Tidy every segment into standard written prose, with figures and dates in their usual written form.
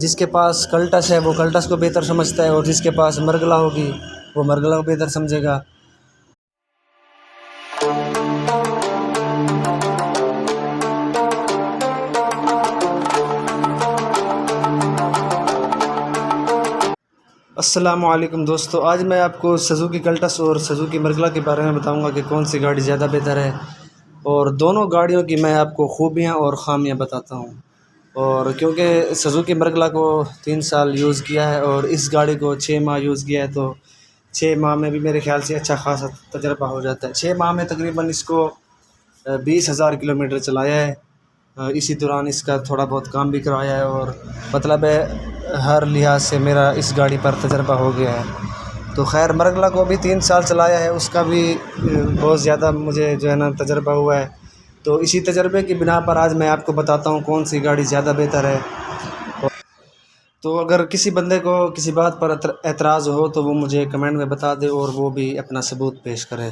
جس کے پاس کلٹس ہے وہ کلٹس کو بہتر سمجھتا ہے، اور جس کے پاس مرگلا ہوگی وہ مرگلا کو بہتر سمجھے گا۔ السلام علیکم دوستو، آج میں آپ کو سزوکی کلٹس اور سزوکی مرگلا کے بارے میں بتاؤں گا کہ کون سی گاڑی زیادہ بہتر ہے، اور دونوں گاڑیوں کی میں آپ کو خوبیاں اور خامیاں بتاتا ہوں۔ اور کیونکہ سزوکی مرگلا کو 3 سال یوز کیا ہے اور اس گاڑی کو 6 ماہ یوز کیا ہے، تو 6 ماہ میں بھی میرے خیال سے اچھا خاصا تجربہ ہو جاتا ہے۔ 6 ماہ میں تقریباً اس کو 20,000 کلومیٹر چلایا ہے۔ اسی دوران اس کا تھوڑا بہت کام بھی کرایا ہے، اور مطلب ہے ہر لحاظ سے میرا اس گاڑی پر تجربہ ہو گیا ہے۔ تو خیر، مرگلا کو بھی 3 سال چلایا ہے، اس کا بھی بہت زیادہ مجھے جو ہے نا تجربہ ہوا ہے۔ تو اسی تجربے کی بنا پر آج میں آپ کو بتاتا ہوں کون سی گاڑی زیادہ بہتر ہے۔ تو اگر کسی بندے کو کسی بات پر اعتراض ہو تو وہ مجھے کمنٹ میں بتا دے، اور وہ بھی اپنا ثبوت پیش کرے۔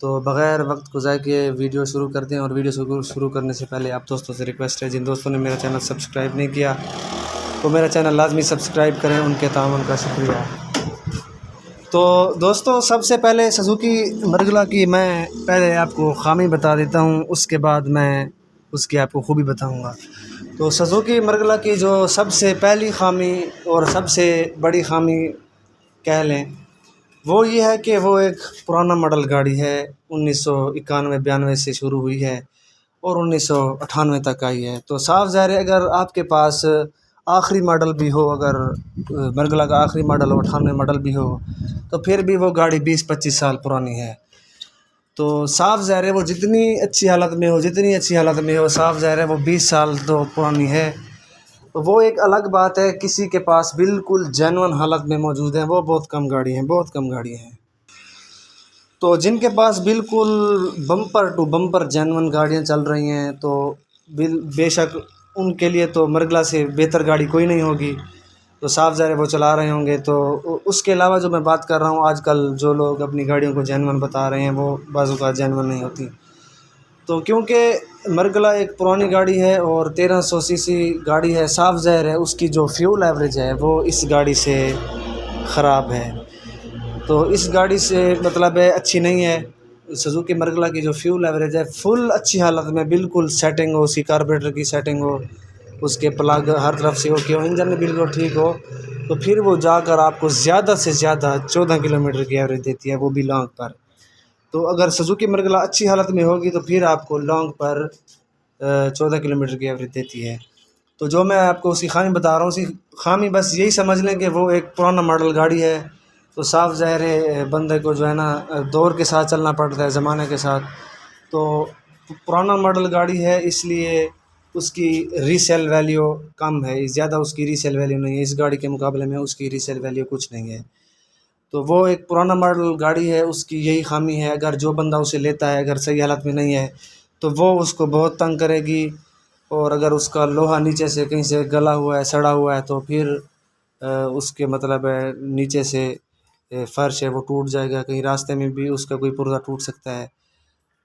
تو بغیر وقت گزارے کے ویڈیو شروع کر دیں، اور ویڈیو شروع کرنے سے پہلے آپ دوستوں سے ریکویسٹ ہے، جن دوستوں نے میرا چینل سبسکرائب نہیں کیا تو میرا چینل لازمی سبسکرائب کریں، ان کے تعاون کا شکریہ۔ تو دوستو، سب سے پہلے سزوکی مرگلا کی میں پہلے آپ کو خامی بتا دیتا ہوں، اس کے بعد میں اس کی آپ کو خوبی بتاؤں گا۔ تو سزوکی مرگلا کی جو سب سے پہلی خامی اور سب سے بڑی خامی کہہ لیں، وہ یہ ہے کہ وہ ایک پرانا ماڈل گاڑی ہے۔ 1991-92 سے شروع ہوئی ہے اور 1998 تک آئی ہے۔ تو صاف ظاہر ہے اگر آپ کے پاس آخری ماڈل بھی ہو، اگر مرگلا کا آخری ماڈل ہو، 98 ماڈل بھی ہو، تو پھر بھی وہ گاڑی 20-25 سال پرانی ہے۔ تو صاف ظاہر ہے وہ جتنی اچھی حالت میں ہو، صاف ظاہر ہے وہ 20 سال تو پرانی ہے۔ تو وہ ایک الگ بات ہے، کسی کے پاس بالکل جینون حالت میں موجود ہیں، وہ بہت کم گاڑیاں ہیں۔ تو جن کے پاس بالکل بمپر ٹو بمپر جینون گاڑیاں چل رہی ہیں، تو بے شک ان کے لیے تو مرگلا سے بہتر گاڑی کوئی نہیں ہوگی، تو صاف ظاہر ہے وہ چلا رہے ہوں گے۔ تو اس کے علاوہ جو میں بات کر رہا ہوں، آج کل جو لوگ اپنی گاڑیوں کو جینون بتا رہے ہیں، وہ بعض اوقات جینون نہیں ہوتی۔ تو کیونکہ مرگلا ایک پرانی گاڑی ہے اور 1300 سی سی گاڑی ہے، صاف ظاہر ہے اس کی جو فیول ایوریج ہے وہ اس گاڑی سے خراب ہے۔ تو اس گاڑی سے مطلب ہے اچھی نہیں ہے۔ سزوکی مرگلا کی جو فیول ایوریج ہے، فل اچھی حالت میں بالکل سیٹنگ ہو، اس کی کاربوریٹر کی سیٹنگ ہو، اس کے پلگ ہر طرف سے اوکے ہو، انجن بالکل ٹھیک ہو، تو پھر وہ جا کر آپ کو زیادہ سے زیادہ 14 کلومیٹر کی ایوریج دیتی ہے، وہ بھی لانگ پر۔ تو اگر سزوکی مرگلا اچھی حالت میں ہوگی تو پھر آپ کو لانگ پر 14 کلومیٹر کی ایوریج دیتی ہے۔ تو جو میں آپ کو اس کی خامی بتا رہا ہوں، اسی خامی بس یہی سمجھ لیں کہ وہ ایک پرانا ماڈل گاڑی ہے۔ تو صاف ظاہر ہے بندے کو جو ہے نا دور کے ساتھ چلنا پڑتا ہے، زمانے کے ساتھ۔ تو پرانا ماڈل گاڑی ہے، اس لیے اس کی ریسیل ویلیو کم ہے، زیادہ اس کی ریسیل ویلیو نہیں ہے، اس گاڑی کے مقابلے میں اس کی ریسیل ویلیو کچھ نہیں ہے۔ تو وہ ایک پرانا ماڈل گاڑی ہے، اس کی یہی خامی ہے۔ اگر جو بندہ اسے لیتا ہے، اگر صحیح حالت میں نہیں ہے تو وہ اس کو بہت تنگ کرے گی، اور اگر اس کا لوہا نیچے سے کہیں سے گلا ہوا ہے، سڑا ہوا ہے، تو پھر اس کے مطلب ہے نیچے سے فرش ہے وہ ٹوٹ جائے گا، کہیں راستے میں بھی اس کا کوئی پرزہ ٹوٹ سکتا ہے۔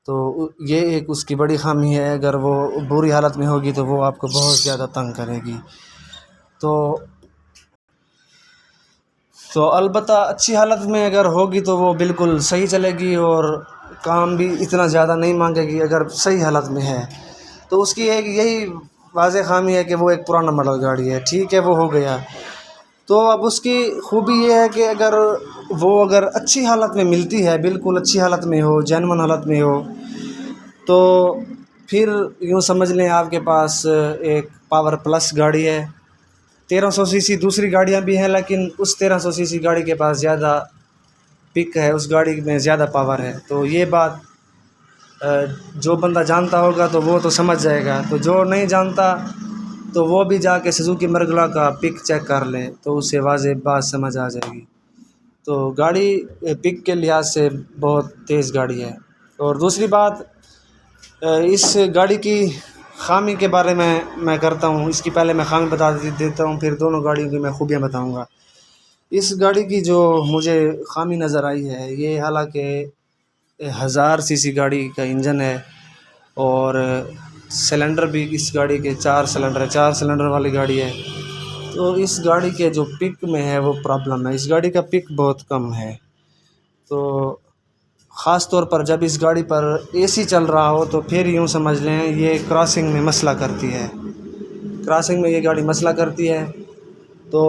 تو یہ ایک اس کی بڑی خامی ہے، اگر وہ بری حالت میں ہوگی تو وہ آپ کو بہت زیادہ تنگ کرے گی۔ تو البتہ اچھی حالت میں اگر ہوگی تو وہ بالکل صحیح چلے گی، اور کام بھی اتنا زیادہ نہیں مانگے گی اگر صحیح حالت میں ہے۔ تو اس کی ایک یہی واضح خامی ہے کہ وہ ایک پرانا ماڈل گاڑی ہے، ٹھیک ہے، وہ ہو گیا۔ تو اب اس کی خوبی یہ ہے کہ اگر اچھی حالت میں ملتی ہے، بالکل اچھی حالت میں ہو، جینون حالت میں ہو، تو پھر یوں سمجھ لیں آپ کے پاس ایک پاور پلس گاڑی ہے۔ 1300 سی سی دوسری گاڑیاں بھی ہیں، لیکن اس 1300 سی سی گاڑی کے پاس زیادہ پک ہے، اس گاڑی میں زیادہ پاور ہے۔ تو یہ بات جو بندہ جانتا ہوگا تو وہ تو سمجھ جائے گا، تو جو نہیں جانتا تو وہ بھی جا کے سزوکی مرگلا کا پک چیک کر لے، تو اسے واضح بات سمجھ آ جائے گی۔ تو گاڑی پک کے لحاظ سے بہت تیز گاڑی ہے۔ اور دوسری بات، اس گاڑی کی خامی کے بارے میں کرتا ہوں، اس کی پہلے میں خامی بتا دیتا ہوں، پھر دونوں گاڑیوں کی میں خوبیاں بتاؤں گا۔ اس گاڑی کی جو مجھے خامی نظر آئی ہے، یہ حالانکہ 1000 سی سی گاڑی کا انجن ہے، اور سلنڈر بھی اس گاڑی کے 4 سلنڈر والی گاڑی ہے۔ تو اس گاڑی کے جو پک میں ہے وہ پرابلم ہے، اس گاڑی کا پک بہت کم ہے۔ تو خاص طور پر جب اس گاڑی پر اے سی چل رہا ہو تو پھر یوں سمجھ لیں یہ کراسنگ میں مسئلہ کرتی ہے، کراسنگ میں یہ گاڑی مسئلہ کرتی ہے۔ تو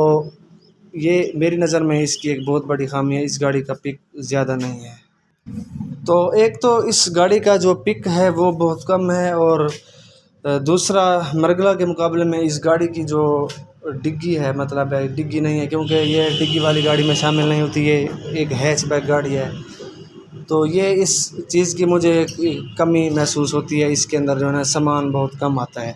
یہ میری نظر میں اس کی ایک بہت بڑی خامی ہے، اس گاڑی کا پک زیادہ نہیں ہے۔ تو ایک تو اس گاڑی کا جو پک ہے وہ بہت کم ہے، اور دوسرا مرگلا کے مقابلے میں اس گاڑی کی جو ڈگی ہے، مطلب ہے ڈگی نہیں ہے، کیونکہ یہ ڈگی والی گاڑی میں شامل نہیں ہوتی، یہ ایک ہیچ بیک گاڑی ہے۔ تو یہ اس چیز کی مجھے کمی محسوس ہوتی ہے، اس کے اندر جو ہے نا سامان بہت کم آتا ہے۔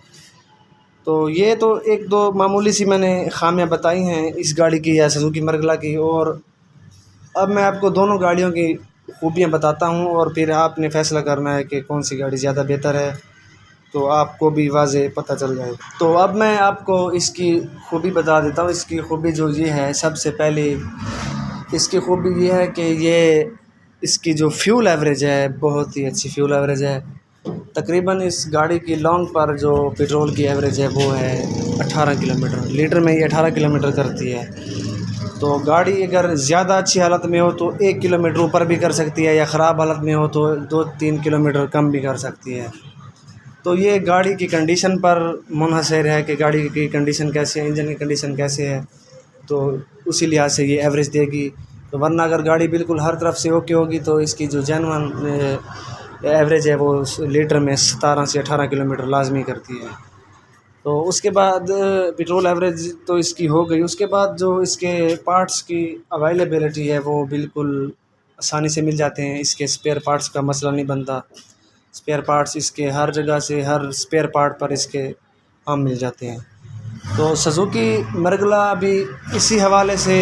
تو یہ تو ایک دو معمولی سی میں نے خامیاں بتائی ہیں اس گاڑی کی یا سزوکی مرگلا کی، اور اب میں آپ کو دونوں گاڑیوں کی خوبیاں بتاتا ہوں، اور پھر آپ نے فیصلہ کرنا ہے کہ کون سی گاڑی زیادہ بہتر ہے، تو آپ کو بھی واضح پتہ چل جائے گا۔ تو اب میں آپ کو اس کی خوبی بتا دیتا ہوں۔ اس کی خوبی جو یہ ہے، سب سے پہلی اس کی خوبی یہ ہے کہ اس کی جو فیول ایوریج ہے بہت ہی اچھی فیول ایوریج ہے۔ تقریباً اس گاڑی کی لانگ پر جو پیٹرول کی ایوریج ہے وہ ہے 18 کلومیٹر، لیٹر میں یہ 18 کلومیٹر کرتی ہے۔ تو گاڑی اگر زیادہ اچھی حالت میں ہو تو 1 کلومیٹر اوپر بھی کر سکتی ہے، یا خراب حالت میں ہو تو 2-3 کلومیٹر کم بھی کر سکتی ہے۔ تو یہ گاڑی کی کنڈیشن پر منحصر ہے کہ گاڑی کی کنڈیشن کیسے ہے، انجن کی کنڈیشن کیسے ہے، تو اسی لحاظ سے یہ ایوریج دے گی۔ تو ورنہ اگر گاڑی بالکل ہر طرف سے اوکے ہوگی تو اس کی جو جینون ایوریج ہے وہ لیٹر میں 17 سے 18 کلومیٹر لازمی کرتی ہے۔ تو اس کے بعد پیٹرول ایوریج تو اس کی ہو گئی، اس کے بعد جو اس کے پارٹس کی اویلیبلٹی ہے وہ بالکل آسانی سے مل جاتے ہیں، اس کے اسپیئر پارٹس کا مسئلہ نہیں بنتا۔ اسپیئر پارٹس اس کے ہر جگہ سے، ہر اسپیئر پارٹ پر اس کے عام مل جاتے ہیں۔ تو سزوکی مرگلا بھی اسی حوالے سے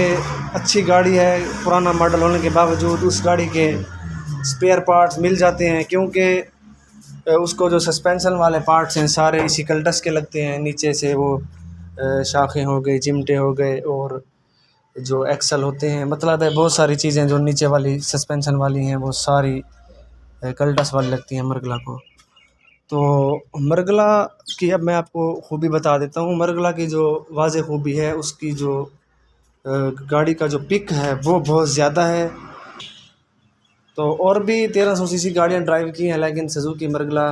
اچھی گاڑی ہے، پرانا ماڈل ہونے کے باوجود اس گاڑی کے اسپیئر پارٹس مل جاتے ہیں، کیونکہ اس کو جو سسپینشن والے پارٹس ہیں سارے اسی کلٹس کے لگتے ہیں۔ نیچے سے وہ شاخیں ہو گئی، چمٹے ہو گئے، اور جو ایکسل ہوتے ہیں، مطلب ہے بہت ساری چیزیں جو نیچے والی سسپینشن والی ہیں وہ ساری کلٹس والی لگتی ہیں مرگلا کو۔ تو مرگلا کی اب میں آپ کو خوبی بتا دیتا ہوں۔ مرگلا کی جو واضح خوبی ہے، اس کی جو گاڑی کا جو پک ہے وہ بہت زیادہ ہے۔ تو اور بھی 1300 سی سی گاڑیاں ڈرائیو کی ہیں، لیکن سزوکی مرگلا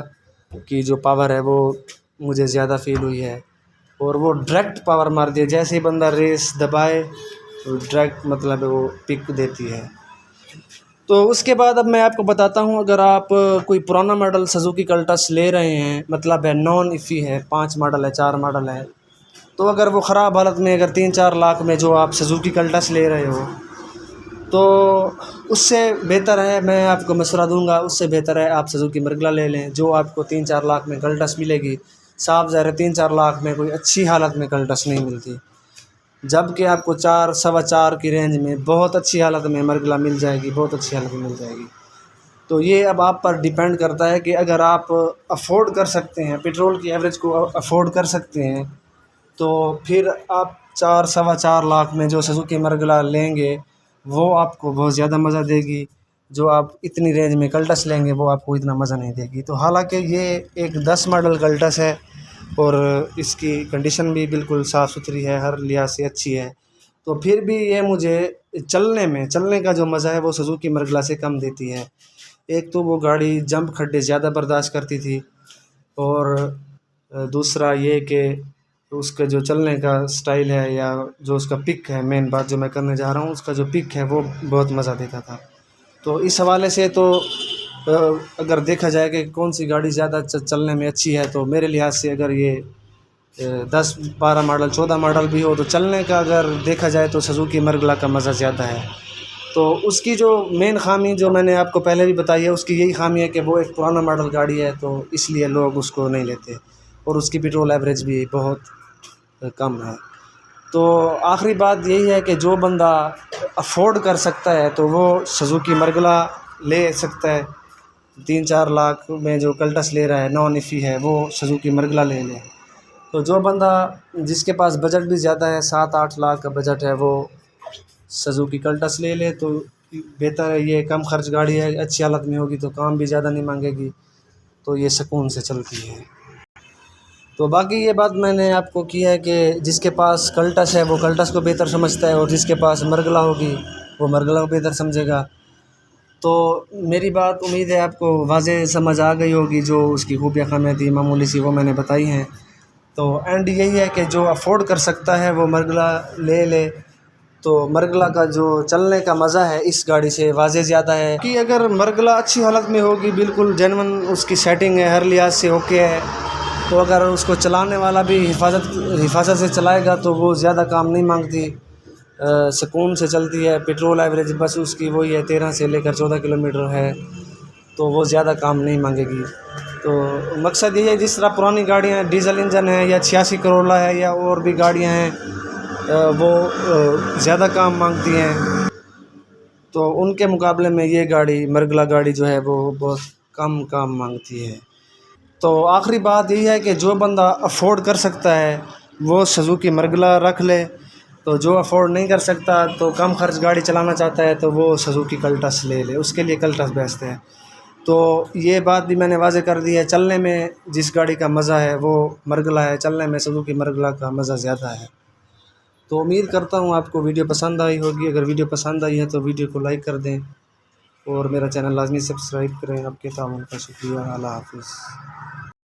کی جو پاور ہے وہ مجھے زیادہ فیل ہوئی ہے، اور وہ ڈائریکٹ پاور مارتی ہے، جیسے ہی بندہ ریس دبائے تو ڈائریکٹ مطلب وہ پک دیتی ہے۔ تو اس کے بعد اب میں آپ کو بتاتا ہوں، اگر آپ کوئی پرانا ماڈل سزوکی کلٹس لے رہے ہیں، مطلب ہے نان ایفی ہے، 5 ماڈل ہے، 4 ماڈل ہے، تو اگر وہ خراب حالت میں، اگر 3-4 لاکھ میں جو آپ سزوکی کلٹس لے رہے ہو، تو اس سے بہتر ہے، میں آپ کو مشورہ دوں گا، اس سے بہتر ہے آپ سزوکی مرگلا لے لیں، جو آپ کو 3-4 لاکھ میں کلٹس ملے گی۔ صاف ظاہر ہے 3-4 لاکھ میں کوئی اچھی حالت میں کلٹس نہیں ملتی، جبکہ آپ کو 4-4.25 کی رینج میں بہت اچھی حالت میں مرگلا مل جائے گی، بہت اچھی حالت میں مل جائے گی۔ تو یہ اب آپ پر ڈیپینڈ کرتا ہے کہ اگر آپ افورڈ کر سکتے ہیں، پیٹرول کی ایوریج کو افورڈ کر سکتے ہیں، تو پھر آپ 4-4.25 لاکھ میں جو سزوکی مرگلا لیں گے وہ آپ کو بہت زیادہ مزہ دے گی۔ جو آپ اتنی رینج میں کلٹس لیں گے وہ آپ کو اتنا مزہ نہیں دے گی۔ تو حالانکہ یہ ایک 10 ماڈل کلٹس ہے، اور اس کی کنڈیشن بھی بالکل صاف ستھری ہے، ہر لحاظ سے اچھی ہے، تو پھر بھی یہ مجھے چلنے کا جو مزہ ہے وہ سزوکی مرگلا سے کم دیتی ہے۔ ایک تو وہ گاڑی جمپ کھڈے زیادہ برداشت کرتی تھی، اور دوسرا یہ کہ اس کا جو چلنے کا سٹائل ہے، یا جو اس کا پک ہے، مین بات جو میں کرنے جا رہا ہوں، اس کا جو پک ہے وہ بہت مزہ دیتا تھا۔ تو اس حوالے سے تو اگر دیکھا جائے کہ کون سی گاڑی زیادہ چلنے میں اچھی ہے، تو میرے لحاظ سے اگر یہ 10-12 ماڈل 14 ماڈل بھی ہو تو چلنے کا اگر دیکھا جائے تو سزوکی مرگلا کا مزہ زیادہ ہے۔ تو اس کی جو مین خامی جو میں نے آپ کو پہلے بھی بتائی ہے، اس کی یہی خامی ہے کہ وہ ایک پرانا ماڈل گاڑی ہے، تو اس لیے لوگ اس کو نہیں لیتے، اور اس کی پیٹرول ایوریج بھی بہت کم ہے۔ تو آخری بات یہی ہے کہ جو بندہ افورڈ کر سکتا ہے تو وہ سزوکی مرگلا لے سکتا ہے، 3-4 لاکھ میں جو کلٹس لے رہا ہے، نان ایفی ہے، وہ سزوکی مرگلا لے لے۔ تو جو بندہ جس کے پاس بجٹ بھی زیادہ ہے، 7-8 لاکھ کا بجٹ ہے، وہ سزوکی کلٹس لے لے تو بہتر ہے۔ یہ کم خرچ گاڑی ہے، اچھی حالت میں ہوگی تو کام بھی زیادہ نہیں مانگے گی، تو یہ سکون سے چلتی ہے۔ تو باقی یہ بات میں نے آپ کو کی ہے کہ جس کے پاس کلٹس ہے وہ کلٹس کو بہتر سمجھتا ہے، اور جس کے پاس مرگلا ہوگی وہ مرگلا کو بہتر سمجھے گا۔ تو میری بات امید ہے آپ کو واضح سمجھ آ گئی ہوگی، جو اس کی خوبیاں خامیاں تھیں معمولی سی وہ میں نے بتائی ہیں۔ تو اینڈ یہی ہے کہ جو افورڈ کر سکتا ہے وہ مرگلا لے لے۔ تو مرگلا کا جو چلنے کا مزہ ہے اس گاڑی سے واضح زیادہ ہے، کہ اگر مرگلا اچھی حالت میں ہوگی، بالکل جینون اس کی سیٹنگ ہے، ہر لحاظ سے اوکے ہے، تو اگر اس کو چلانے والا بھی حفاظت سے چلائے گا تو وہ زیادہ کام نہیں مانگتی، سکون سے چلتی ہے۔ پیٹرول ایوریج بس اس کی وہی ہے 13 سے لے کر 14 کلومیٹر ہے، تو وہ زیادہ کام نہیں مانگے گی۔ تو مقصد یہ ہے، جس طرح پرانی گاڑیاں ڈیزل انجن ہے یا 86 کرولا ہے یا اور بھی گاڑیاں ہیں، وہ زیادہ کام مانگتی ہیں، تو ان کے مقابلے میں یہ گاڑی مرگلا گاڑی جو ہے وہ بہت کم کام مانگتی ہے۔ تو آخری بات یہی ہے کہ جو بندہ افورڈ کر سکتا ہے وہ سزوکی مرگلا رکھ لے، تو جو افورڈ نہیں کر سکتا تو کم خرچ گاڑی چلانا چاہتا ہے تو وہ سزوکی کلٹس لے لے، اس کے لیے کلٹس بیسٹ ہے۔ تو یہ بات بھی میں نے واضح کر دی ہے، چلنے میں جس گاڑی کا مزہ ہے وہ مرگلا ہے، چلنے میں سزوکی مرگلا کا مزہ زیادہ ہے۔ تو امید کرتا ہوں آپ کو ویڈیو پسند آئی ہوگی، اگر ویڈیو پسند آئی ہے تو ویڈیو کو لائک کر دیں اور میرا چینل لازمی سبسکرائب کریں۔ آپ کے تعاون کا شکریہ۔ اللہ حافظ۔